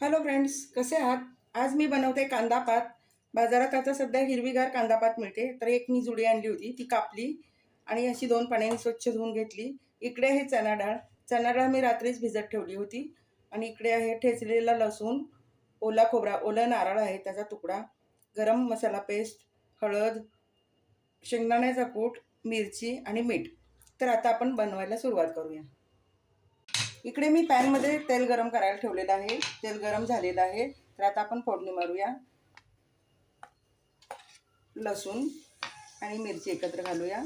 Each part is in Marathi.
हॅलो फ्रेंड्स, कसे आहात? आज मी बनवते कांदा पात. बाजारात आता सध्या हिरवीगार कांदा पात मिळते. तर एक मी जुडी आणली होती, ती कापली आणि अशी 2 पाण्याने स्वच्छ धुवून घेतली. इकडे आहे चणा डाळ. चणा डाळ मी रात्रीच भिजत ठेवली होती. आणि इकडे आहे ठेचलेला लसूण, ओला खोबरा, ओला नारळ आहे त्याचा तुकडा, गरम मसाला पेस्ट, हळद, शेंगदाण्याचा कूट, मिरची आणि मीठ. तर आता आपण बनवायला सुरुवात करूया. इकडे मी पॅनमध्ये तेल गरम करायला ठेवलेलं आहे. तेल गरम झालेलं आहे. तर आता आपण फोडणी मारूया. लसूण आणि मिरची एकत्र घालूया.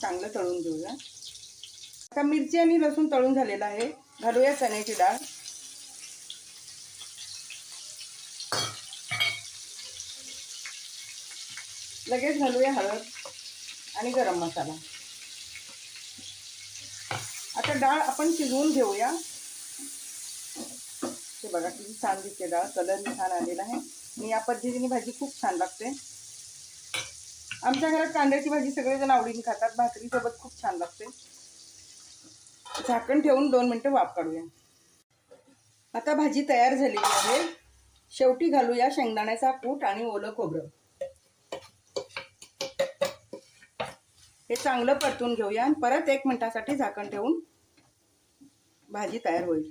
चांगलं तळून घेऊया. आता मिरची आणि लसूण तळून झालेलं आहे. घालूया चण्याची डाळ. लगेच घालूया हळद आणि गरम मसाला. आता डाळ आपण शिजवून घेऊया. हे बघा किती छान दिसते डाळ, कलरही छान आलेला आहे. आणि या पद्धतीने भाजी खूप छान लागते. आमच्या घरात कांद्याची भाजी सगळेजण आवडीने खातात. भाकरीसोबत खूप छान लागते. झाकण ठेवून 2 मिनिटं वाफ काढूया. आता भाजी तयार झालेली आहे. शेवटी घालूया शेंगदाण्याचा कूट आणि ओलं खोबरं. हे चांगलं परतून घेऊया आणि परत 1 मिनिटासाठी झाकण ठेवून भाजी तयार होईल.